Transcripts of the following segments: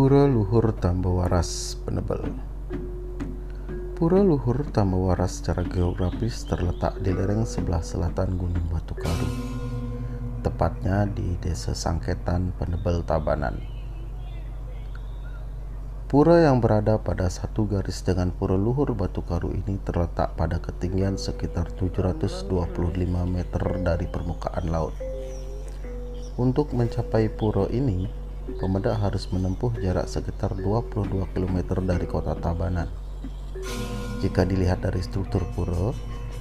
Pura Luhur Tambawaras Penebel. Pura Luhur Tambawaras secara geografis terletak di lereng sebelah selatan Gunung Batu Karu, tepatnya di Desa Sangketan, Penebel, Tabanan. Pura yang berada pada satu garis dengan Pura Luhur Batu Karu ini terletak pada ketinggian sekitar 725 meter dari permukaan laut. Untuk mencapai pura ini, pemuda harus menempuh jarak sekitar 22 km dari kota Tabanan. Jika dilihat dari struktur pura,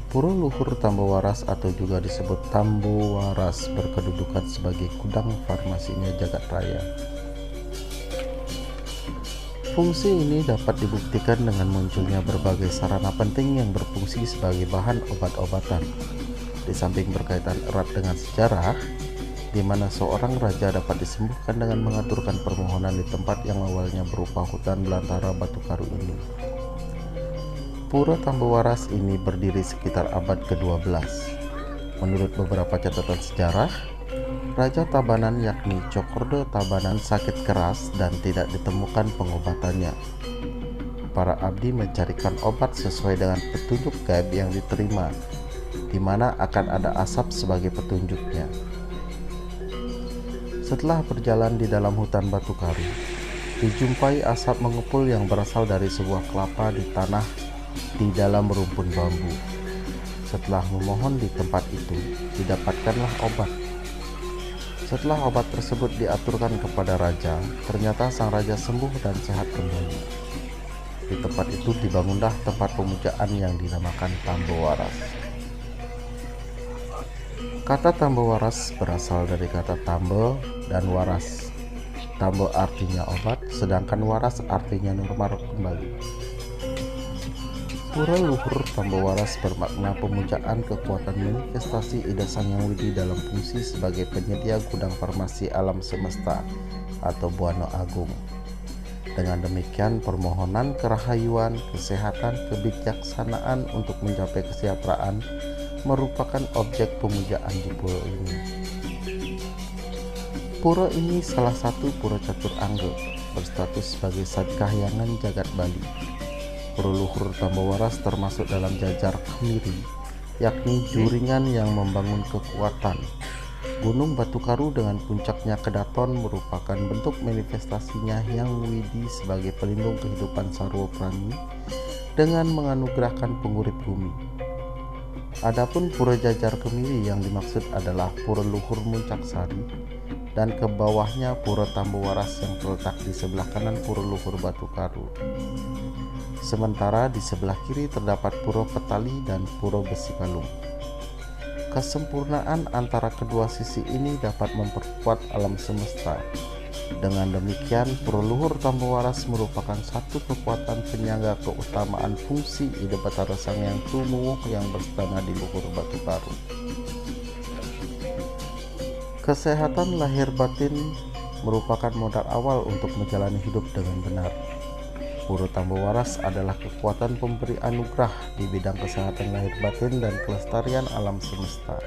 Pura Luhur Tambawaras atau juga disebut Tambowaras berkedudukan sebagai gudang farmasinya jagat raya. Fungsi ini dapat dibuktikan dengan munculnya berbagai sarana penting yang berfungsi sebagai bahan obat-obatan. Di samping berkaitan erat dengan sejarah, di mana seorang raja dapat disembuhkan dengan mengaturkan permohonan di tempat yang awalnya berupa hutan belantara batu karu ini. Pura Tambawaras ini berdiri sekitar abad ke-12. Menurut beberapa catatan sejarah, Raja Tabanan yakni Cokordo Tabanan sakit keras dan tidak ditemukan pengobatannya. Para abdi mencarikan obat sesuai dengan petunjuk gaib yang diterima, di mana akan ada asap sebagai petunjuknya. Setelah berjalan di dalam hutan batu karu, dijumpai asap mengepul yang berasal dari sebuah kelapa di tanah di dalam rumpun bambu. Setelah memohon di tempat itu, didapatkanlah obat. Setelah obat tersebut diaturkan kepada raja, ternyata sang raja sembuh dan sehat kembali. Di tempat itu dibangunlah tempat pemujaan yang dinamakan Tambowaras. Kata Tambowaras berasal dari kata tambe dan waras. Tambe artinya obat, sedangkan waras artinya normal kembali. Pura Luhur Tambawaras bermakna pemujaan kekuatan manifestasi Ida Sang Hyang Widi dalam fungsi sebagai penyedia gudang farmasi alam semesta atau Buana Agung. Dengan demikian, permohonan kerahayuan, kesehatan, kebijaksanaan untuk mencapai kesejahteraan merupakan objek pemujaan di pura ini. Pura ini salah satu pura catur angga, berstatus sebagai Sadkahyangan Jagat Bali. Pura Luhur Tambawaras termasuk dalam jajar Kemiri, yakni juringan yang membangun kekuatan. Gunung Batu Karu dengan puncaknya Kedaton merupakan bentuk manifestasinya Hyang Widi sebagai pelindung kehidupan sarwa prani dengan menganugerahkan pengurip bumi. Adapun Pura Jajar Kemiri yang dimaksud adalah Pura Luhur Muncaksari dan ke bawahnya Pura Tambawaras yang terletak di sebelah kanan Pura Luhur Batu Karu. Sementara di sebelah kiri terdapat Pura Petali dan Pura Besi Palung. Kesempurnaan antara kedua sisi ini dapat memperkuat alam semesta. Dengan demikian, Pura Luhur Tambawaras merupakan satu kekuatan penyangga keutamaan fungsi Ida Batara Sang Hyang Tumuwuh yang berstana di Luhur Batu Karu. Kesehatan lahir batin merupakan modal awal untuk menjalani hidup dengan benar. Pura Tambawaras adalah kekuatan pemberi anugerah di bidang kesehatan lahir batin dan kelestarian alam semesta.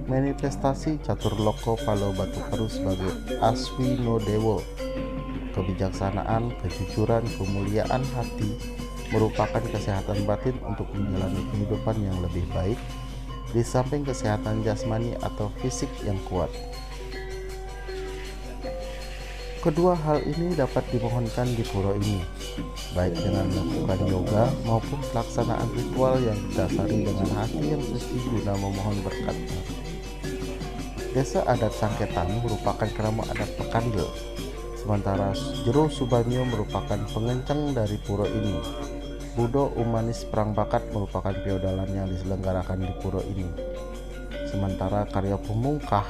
Manifestasi Catur Loko Palo Batu Karu sebagai Aswino Dewo, kebijaksanaan, kejujuran, kemuliaan hati merupakan kesehatan batin untuk menjalani kehidupan yang lebih baik, di samping kesehatan jasmani atau fisik yang kuat. Kedua hal ini dapat dimohonkan di pura ini, baik dengan melakukan yoga maupun pelaksanaan ritual yang didasari dengan hati yang suci guna memohon berkatnya. Desa adat Sangketan merupakan kerama adat Pekandel, sementara Jero Subanyo merupakan pengenceng dari pura ini. Budo Umanis Perang Bakat merupakan feodalan yang diselenggarakan di pura ini. Sementara karya pemungkah,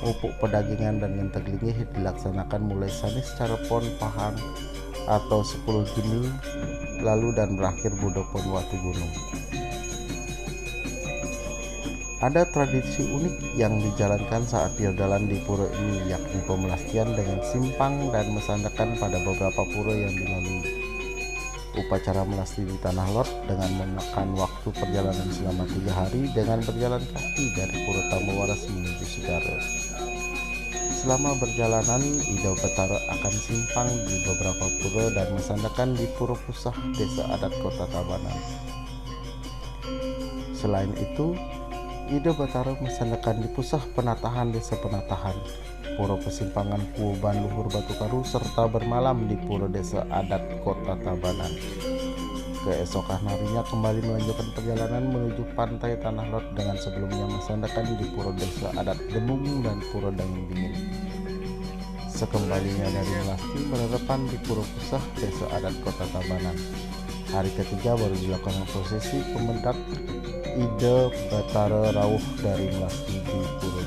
upuk pedagingan dan ngenteglingih dilaksanakan mulai Sanis Carepon Pahang atau 10 Juni lalu dan berakhir Budo Pon Watu Gunung. Ada tradisi unik yang dijalankan saat feodalan di pura ini, yakni pemelastian dengan simpang dan mesandakan pada beberapa pura yang dilalui. Upacara melasti di Tanah Lot dengan menekan waktu perjalanan selama 3 hari dengan berjalan kaki dari Pura Tambawaras menuju Sigaro. Selama perjalanan, Ida Batara akan simpang di beberapa pura dan mesandakan di Pura Pusah Desa Adat Kota Tabanan. Selain itu, Ida Batara mesandakan di Pusah Penatahan Desa Penatahan, Pura Persimpangan Puuban Luhur Batu Karu, serta bermalam di Pura Desa Adat Kota Tabanan. Keesokan harinya kembali melanjutkan perjalanan menuju pantai Tanah Lot dengan sebelumnya mesandakan di Pura Desa Adat Demung dan Pura Danging Dingin. Sekembalinya dari Melasti berhadapan di Pura Pusah Desa Adat Kota Tabanan. Hari ketiga baru dilakukan prosesi pemendak Ida Batara rawuh dari Melasti di Pura